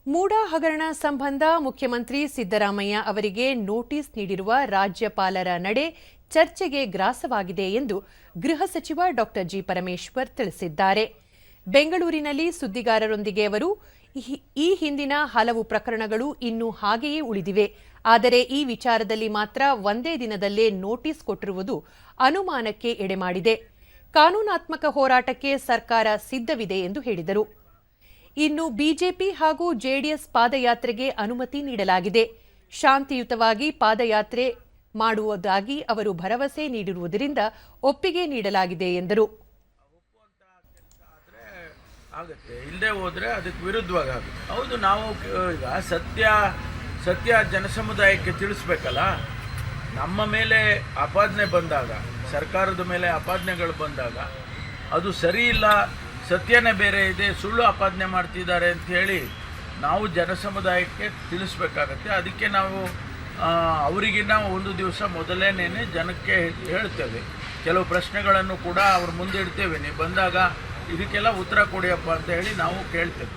ಮೂಡಾ ಹಗರಣ ಸಂಬಂಧ ಮುಖ್ಯಮಂತ್ರಿ ಸಿದ್ದರಾಮಯ್ಯ ಅವರಿಗೆ ನೋಟಿಸ್ ನೀಡಿರುವ ರಾಜ್ಯಪಾಲರ ನಡೆ ಚರ್ಚೆಗೆ ಗ್ರಾಸವಾಗಿದೆ ಎಂದು ಗೃಹ ಸಚಿವ ಡಾ ಜಿ ಪರಮೇಶ್ವರ್ ತಿಳಿಸಿದ್ದಾರೆ. ಬೆಂಗಳೂರಿನಲ್ಲಿ ಸುದ್ದಿಗಾರರೊಂದಿಗೆ ಅವರು ಈ ಹಿಂದಿನ ಹಲವು ಪ್ರಕರಣಗಳು ಇನ್ನೂ ಹಾಗೆಯೇ ಉಳಿದಿವೆ. ಆದರೆ ಈ ವಿಚಾರದಲ್ಲಿ ಮಾತ್ರ ಒಂದೇ ದಿನದಲ್ಲೇ ನೋಟಿಸ್ ಕೊಟ್ಟಿರುವುದು ಅನುಮಾನಕ್ಕೆ ಎಡೆಮಾಡಿದೆ. ಕಾನೂನಾತ್ಮಕ ಹೋರಾಟಕ್ಕೆ ಸರ್ಕಾರ ಸಿದ್ಧವಿದೆ ಎಂದು ಹೇಳಿದರು. ಇನ್ನು ಬಿಜೆಪಿ ಹಾಗೂ ಜೆಡಿಎಸ್ ಪಾದಯಾತ್ರೆಗೆ ಅನುಮತಿ ನೀಡಲಾಗಿದೆ. ಶಾಂತಿಯುತವಾಗಿ ಪಾದಯಾತ್ರೆ ಮಾಡುವುದಾಗಿ ಅವರು ಭರವಸೆ ನೀಡಿರುವುದರಿಂದ ಒಪ್ಪಿಗೆ ನೀಡಲಾಗಿದೆ ಎಂದರು. ಆಗುತ್ತೆ, ಇಲ್ಲದೆ ಹೋದರೆ ಅದಕ್ಕೆ ವಿರುದ್ಧವಾಗಿ ಆಗುತ್ತೆ. ಹೌದು, ನಾವು ಈಗ ಸತ್ಯ ಜನಸಮುದಾಯಕ್ಕೆ ತಿಳಿಸ್ಬೇಕಲ್ಲ. ನಮ್ಮ ಮೇಲೆ ಆಪಾದನೆ ಬಂದಾಗ, ಸರ್ಕಾರದ ಮೇಲೆ ಆಪಾದನೆಗಳು ಬಂದಾಗ ಅದು ಸರಿ ಇಲ್ಲ, ಸತ್ಯನೇ ಬೇರೆ ಇದೆ, ಸುಳ್ಳು ಆಪಾದನೆ ಮಾಡ್ತಿದ್ದಾರೆ ಅಂತ ಹೇಳಿ ನಾವು ಜನಸಮುದಾಯಕ್ಕೆ ತಿಳಿಸ್ಬೇಕಾಗತ್ತೆ. ಅದಕ್ಕೆ ನಾವು ಅವರಿಗಿನ್ನ ಒಂದು ದಿವಸ ಮೊದಲೇನೇ ಜನಕ್ಕೆ ಹೇಳ್ತೇವೆ. ಕೆಲವು ಪ್ರಶ್ನೆಗಳನ್ನು ಕೂಡ ಅವ್ರ ಮುಂದೆ ಇಡ್ತೇವೆ. ನೀವು ಬಂದಾಗ ಇದಕ್ಕೆಲ್ಲ ಉತ್ತರ ಕೊಡಿಯಪ್ಪ ಅಂತ ಹೇಳಿ ನಾವು ಕೇಳ್ತೇವೆ.